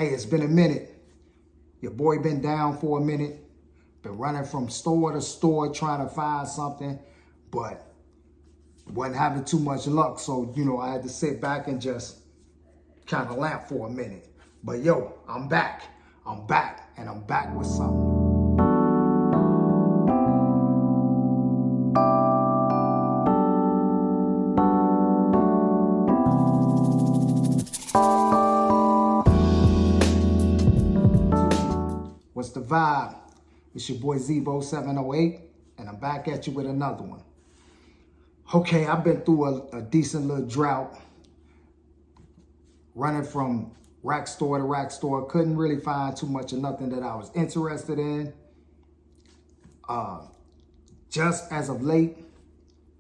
Hey, it's been a minute. Your boy been down for a minute. Been running from store to store trying to find something, but wasn't having too much luck. So, I had to sit back and just kind of lamp for a minute. But yo, I'm back. I'm back, and I'm back with something. What's the vibe? It's your boy Zevo708, and I'm back at you with another one. Okay, I've been through a decent little drought, running from rack store to rack store. Couldn't really find too much of nothing that I was interested in. Just as of late,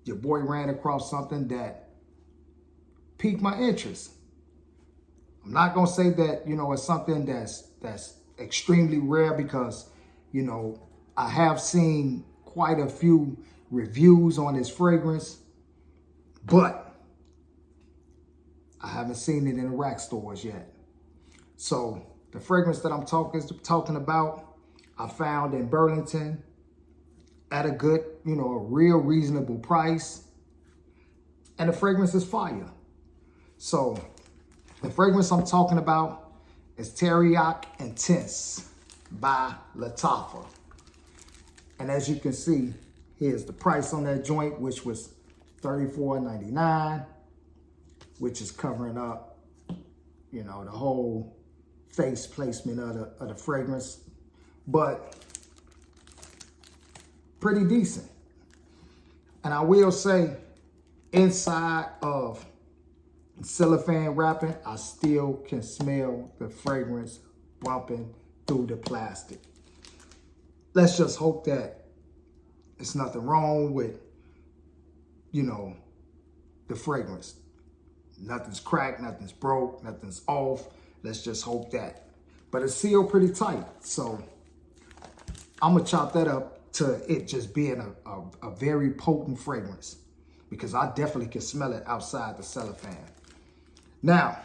your boy ran across something that piqued my interest. I'm not gonna say that, it's something that's extremely rare, because, I have seen quite a few reviews on this fragrance, but I haven't seen it in the rack stores yet. So the fragrance that I'm talking about, I found in Burlington at a good, a real reasonable price. And the fragrance is fire. So the fragrance I'm talking about is Teriaq Intense by Lattafa. And as you can see, here's the price on that joint, which was $34.99, which is covering up, the whole face placement of the fragrance, but pretty decent. And I will say, inside of cellophane wrapping, I still can smell the fragrance bumping through the plastic. Let's just hope that there's nothing wrong with, the fragrance. Nothing's cracked, nothing's broke, nothing's off. Let's just hope that. But it's sealed pretty tight. So I'm gonna chop that up to it just being a very potent fragrance, because I definitely can smell it outside the cellophane. Now,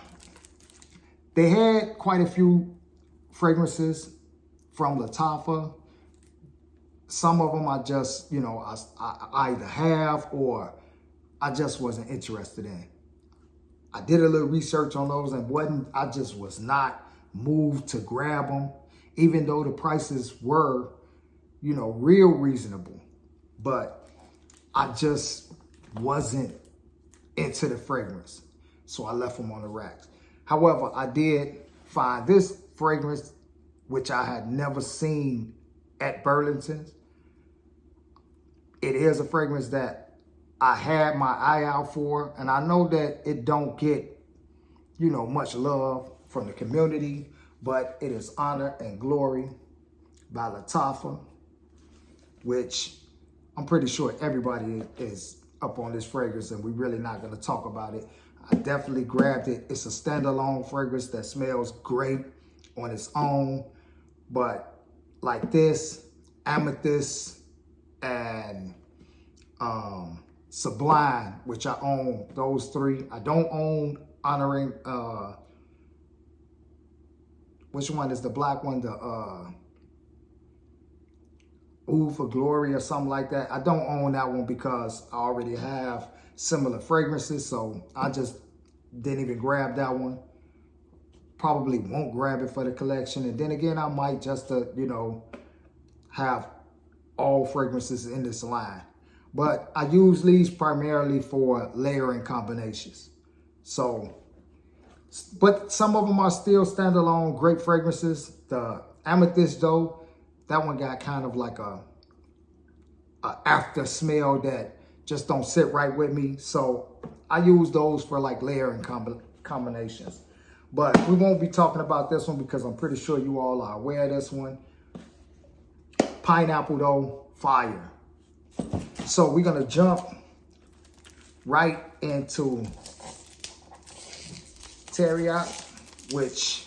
they had quite a few fragrances from Lattafa. Some of them I just, I either have or I just wasn't interested in. I did a little research on those and I just was not moved to grab them, even though the prices were, real reasonable. But I just wasn't into the fragrance. So I left them on the racks. However, I did find this fragrance, which I had never seen at Burlington's. It is a fragrance that I had my eye out for, and I know that it don't get, much love from the community, but it is Honor and Glory by Lattafa, which I'm pretty sure everybody is up on this fragrance, and we're really not going to talk about it. I definitely grabbed it. It's a standalone fragrance that smells great on its own, but like this, Amethyst, and Sublime, which I own, those three. I don't own Honoring, which one is the black one? The Ooh for Glory or something like that. I don't own that one because I already have similar fragrances, so I just didn't even grab that one. Probably won't grab it for the collection. And then again, I might just to, have all fragrances in this line. But I use these primarily for layering combinations. So, but some of them are still standalone great fragrances. The Amethyst though, that one got kind of like a after smell that just don't sit right with me. So I use those for like layering combinations. But we won't be talking about this one because I'm pretty sure you all are aware of this one. Pineapple though, fire. So we're gonna jump right into Teriaq, which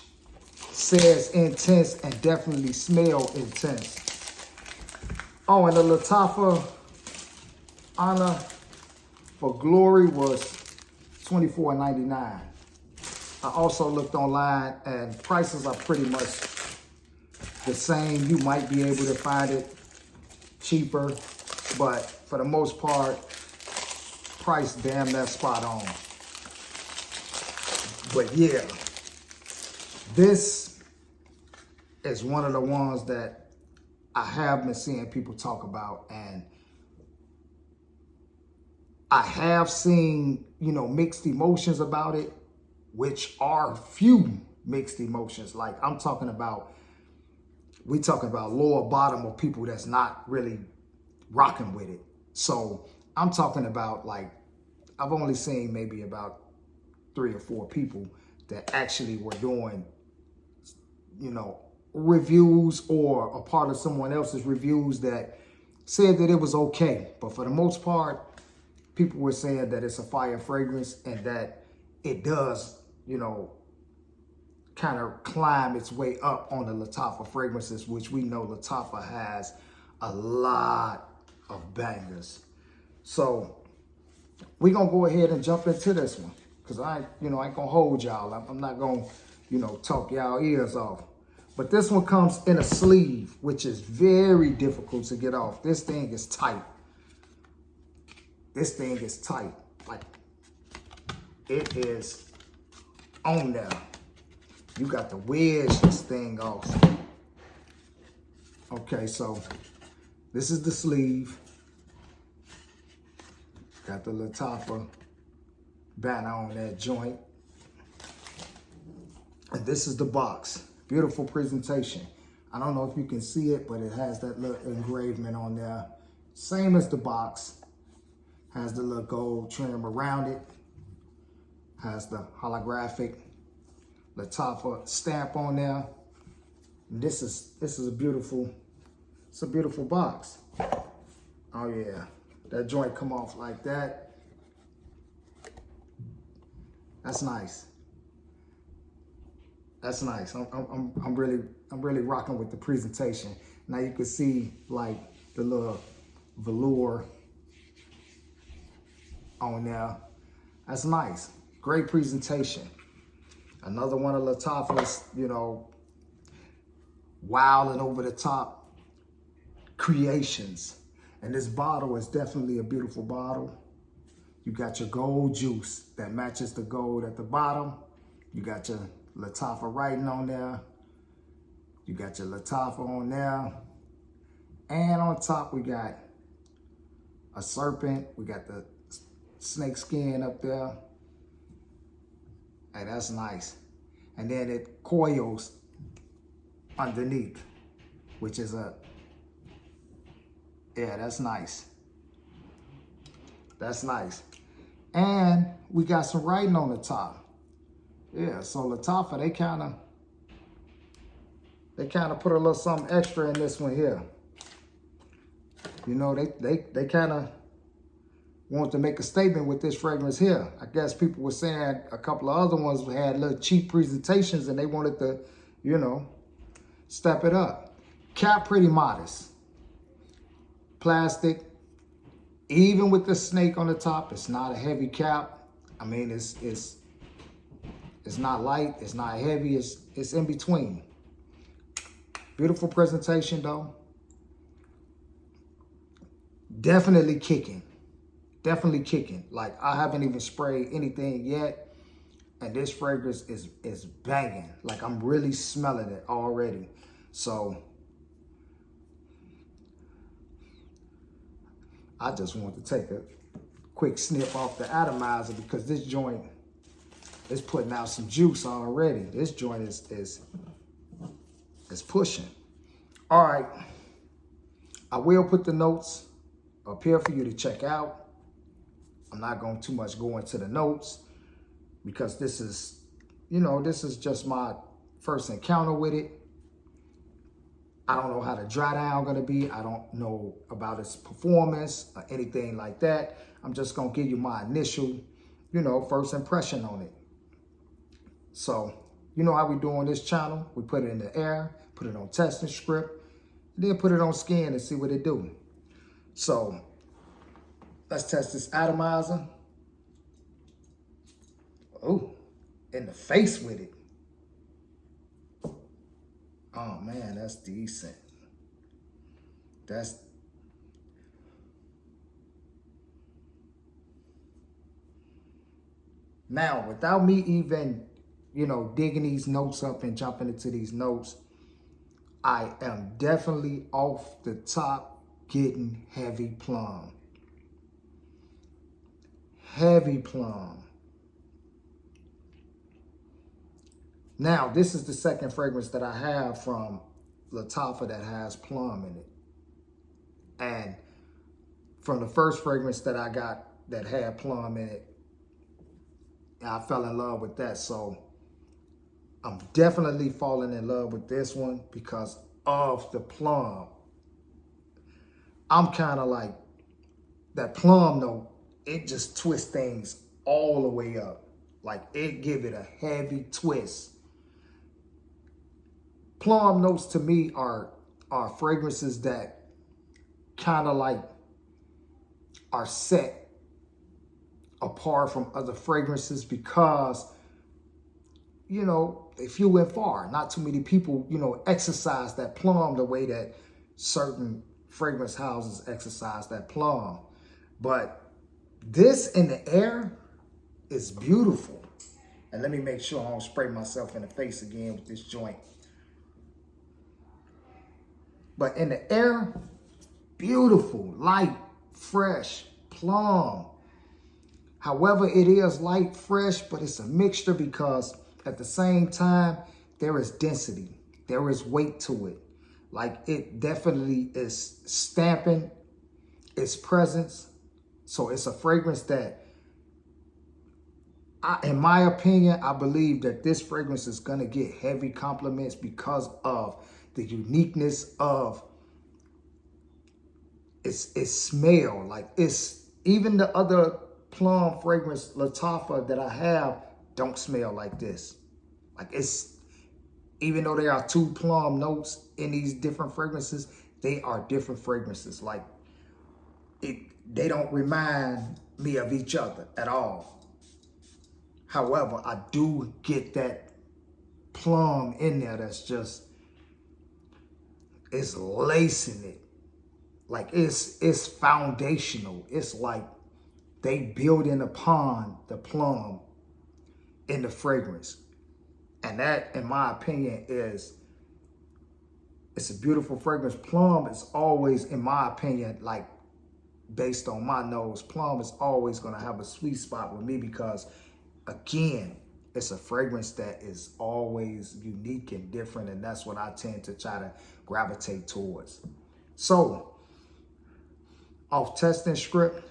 says intense and definitely smell intense. Oh, and the Lattafa Honor for Glory was $24.99. I also looked online and prices are pretty much the same. You might be able to find it cheaper, but for the most part, price damn near spot on. But yeah, this is one of the ones that I have been seeing people talk about, and I have seen, you know, mixed emotions about it, which are few mixed emotions. Like I'm talking about, we talking about lower bottom of people that's not really rocking with it. So I'm talking about, like, I've only seen maybe about 3 or 4 people that actually were doing, you know, reviews or a part of someone else's reviews that said that it was okay. But for the most part, people were saying that it's a fire fragrance and that it does, you know, kind of climb its way up on the Lattafa fragrances, which we know Lattafa has a lot of bangers. So we're going to go ahead and jump into this one, because I ain't gonna hold y'all. I'm not gonna, talk y'all ears off. But this one comes in a sleeve, which is very difficult to get off. This thing is tight. This thing is tight. Like, it is on there. You got to wedge this thing off. Okay, so this is the sleeve. Got the Lattafa banner on that joint. And this is the box. Beautiful presentation. I don't know if you can see it, but it has that little engravement on there. Same as the box. Has the little gold trim around it. Has the holographic Lattafa stamp on there. And this is a beautiful, it's a beautiful box. Oh yeah, that joint come off like that. That's nice. That's nice. I'm really rocking with the presentation. Now you can see like the little velour on there. That's nice. Great presentation. Another one of Lattafa's, wild and over the top creations. And this bottle is definitely a beautiful bottle. You got your gold juice that matches the gold at the bottom. You got your Lattafa writing on there. You got your Lattafa on there. And on top we got a serpent. We got the snake skin up there. Hey, that's nice. And then it coils underneath, which is yeah, that's nice. That's nice. And we got some writing on the top. Yeah, so Lattafa, they kind of put a little something extra in this one here. They kind of want to make a statement with this fragrance here. I guess people were saying a couple of other ones had little cheap presentations and they wanted to, step it up. Cap pretty modest. Plastic. Even with the snake on the top, it's not a heavy cap. I mean, it's not light, it's not heavy, it's in between. Beautiful presentation though. Definitely kicking. Definitely kicking. Like, I haven't even sprayed anything yet, and this fragrance is banging. Like, I'm really smelling it already. So I just want to take a quick sniff off the atomizer because this joint is putting out some juice already. This joint is pushing. All right. I will put the notes up here for you to check out. I'm not going to too much go into the notes because this is, this is just my first encounter with it. I don't know how the dry down going to be. I don't know about its performance or anything like that. I'm just going to give you my initial, first impression on it. So, you know how we do on this channel. We put it in the air, put it on testing script, then put it on skin and see what it do. So, let's test this atomizer. Oh, in the face with it. Oh man, that's decent. That's now without me even, digging these notes up and jumping into these notes, I am definitely off the top getting heavy plum. Heavy plum. Now, this is the second fragrance that I have from Lattafa that has plum in it. And from the first fragrance that I got that had plum in it, I fell in love with that. So I'm definitely falling in love with this one because of the plum. I'm kind of like, that plum note, it just twists things all the way up. Like, it give it a heavy twist. Plum notes to me are fragrances that kind of like are set apart from other fragrances because, they few and far. Not too many people, exercise that plum the way that certain fragrance houses exercise that plum. But this in the air is beautiful. And let me make sure I don't spray myself in the face again with this joint. But in the air, beautiful, light, fresh, plum. However, it is light, fresh, but it's a mixture because at the same time, there is density. There is weight to it. Like, it definitely is stamping its presence. So it's a fragrance that, in my opinion, I believe that this fragrance is going to get heavy compliments because of the uniqueness of its smell. Like, it's even the other plum fragrance Lattafa that I have don't smell like this. Like, it's, even though there are two plum notes in these different fragrances, they are different fragrances. Like, they don't remind me of each other at all. However, I do get that plum in there that's just, it's lacing it. Like, it's foundational. It's like they building upon the plum in the fragrance. And that, in my opinion, it's a beautiful fragrance. Plum is always, in my opinion, like, based on my nose, plum is always going to have a sweet spot with me because, again, it's a fragrance that is always unique and different, and that's what I tend to try to gravitate towards. So, off testing script,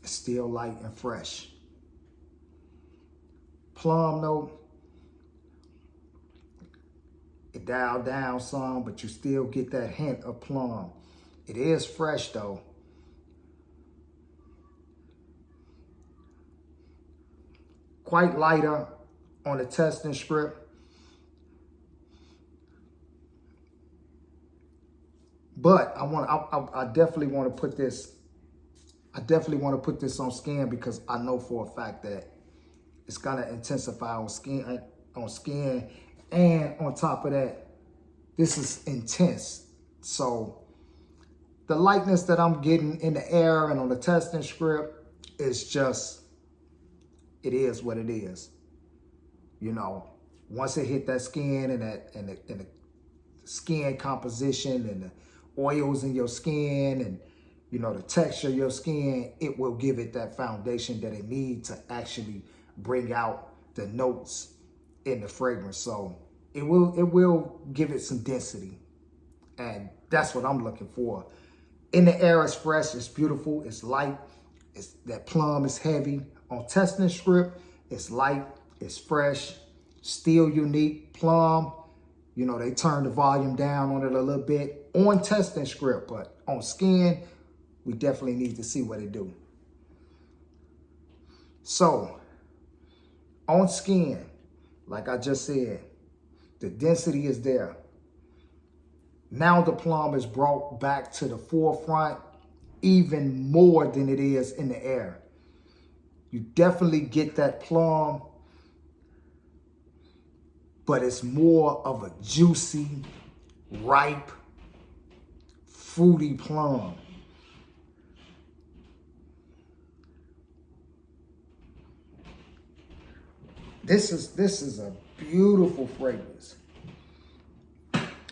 it's still light and fresh. Plum note, it dialed down some, but you still get that hint of plum. It is fresh though. Quite lighter on the testing script. But I definitely want to put this, on skin because I know for a fact that it's gonna intensify on skin, and on top of that, this is intense. So the lightness that I'm getting in the air and on the testing script is just, it is what it is. Once it hit that skin and the skin composition and the oils in your skin and the texture of your skin, it will give it that foundation that it needs to actually bring out the notes in the fragrance. So it will give it some density, and that's what I'm looking for. In the air, it's fresh, it's beautiful, it's light, that plum is heavy. On testing script, it's light, it's fresh, still unique. Plum, they turn the volume down on it a little bit on testing script, but on skin, we definitely need to see what it do. So, on skin, like I just said, the density is there. Now the plum is brought back to the forefront even more than it is in the air. You definitely get that plum, but it's more of a juicy, ripe, fruity plum. This is a beautiful fragrance.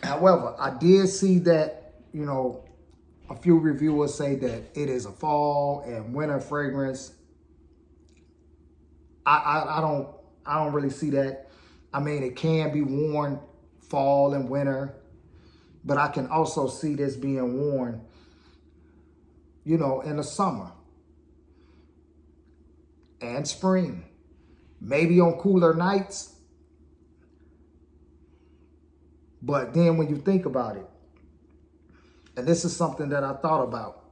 However, I did see that, you know, a few reviewers say that it is a fall and winter fragrance. I don't really see that. I mean, it can be worn fall and winter, but I can also see this being worn, you know, in the summer and spring, maybe on cooler nights. But then when you think about it, and this is something that I thought about,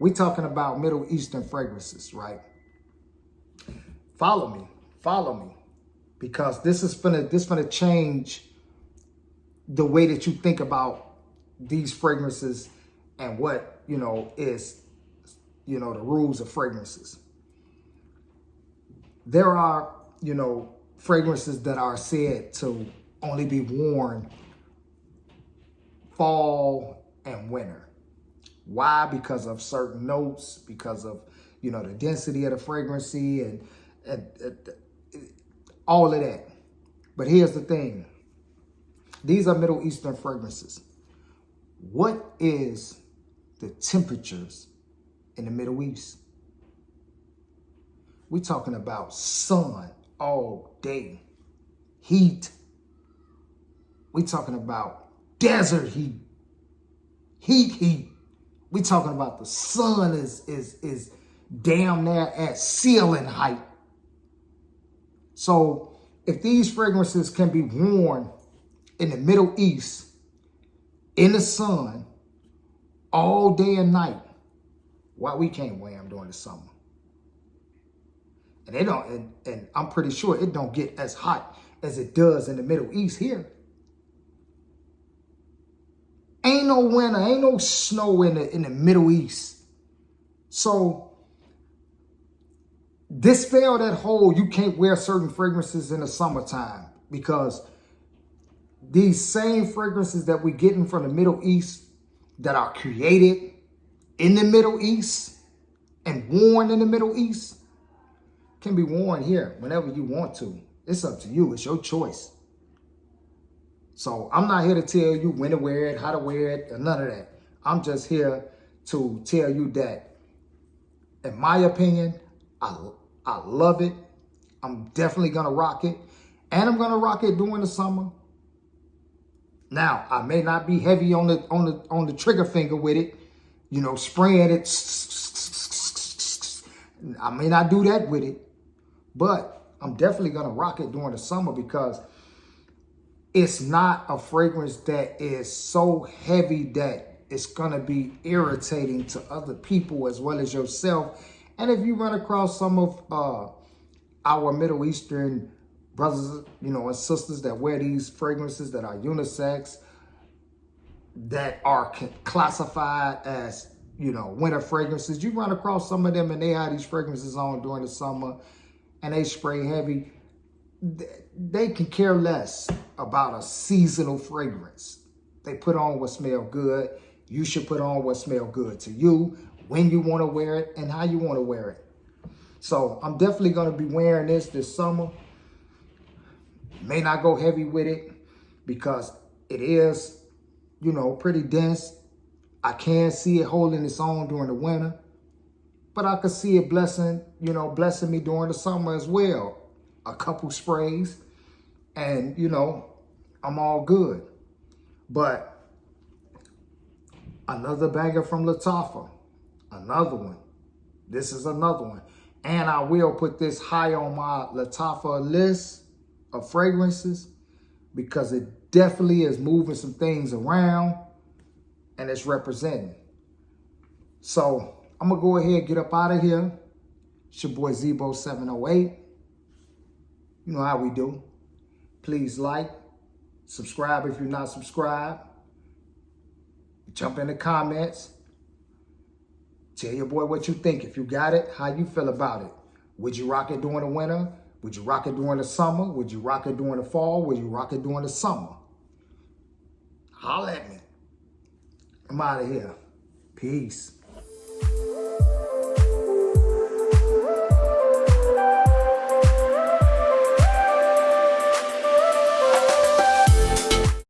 we talking about Middle Eastern fragrances, right? Follow me, because this is gonna change the way that you think about these fragrances and what, you know, is, you know, the rules of fragrances. There are, you know, fragrances that are said to only be worn fall and winter. Why? Because of certain notes, because of, you know, the density of the fragrancy and all of that. But here's the thing. These are Middle Eastern fragrances. What is the temperatures in the Middle East? We're talking about sun all day, heat. We're talking about desert heat, heat. We're talking about the sun is damn near at ceiling height. So if these fragrances can be worn in the Middle East, in the sun, all day and night, why we can't wear them during the summer? And they don't, and I'm pretty sure it don't get as hot as it does in the Middle East here. Ain't no winter, ain't no snow in the Middle East. So dispel that whole you can't wear certain fragrances in the summertime, because these same fragrances that we're getting from the Middle East that are created in the Middle East and worn in the Middle East can be worn here whenever you want to. It's up to you. It's your choice. So I'm not here to tell you when to wear it, how to wear it, or none of that. I'm just here to tell you that, in my opinion, I love it. I'm definitely going to rock it. And I'm going to rock it during the summer. Now, I may not be heavy on the trigger finger with it, you know, spraying it. I may not do that with it, but I'm definitely going to rock it during the summer, because it's not a fragrance that is so heavy that it's going to be irritating to other people as well as yourself. And if you run across some of our Middle Eastern brothers, you know, and sisters that wear these fragrances that are unisex, that are classified as, you know, winter fragrances, you run across some of them and they have these fragrances on during the summer and they spray heavy. They can care less about a seasonal fragrance. They put on what smells good. You should put on what smells good to you, when you want to wear it and how you want to wear it. So I'm definitely going to be wearing this summer. May not go heavy with it because it is, you know, pretty dense. I can see it holding its own during the winter, but I could see it blessing me during the summer as well. A couple sprays and, you know, I'm all good. But another banger from Lattafa, another one. This is another one. And I will put this high on my Lattafa list of fragrances, because it definitely is moving some things around and it's representing. So I'm going to go ahead and get up out of here. It's your boy Zebo708. You know how we do. Please like, subscribe if you're not subscribed. Jump in the comments. Tell your boy what you think. If you got it, how you feel about it. Would you rock it during the winter? Would you rock it during the summer? Would you rock it during the fall? Would you rock it during the summer? Holla at me. I'm out of here. Peace.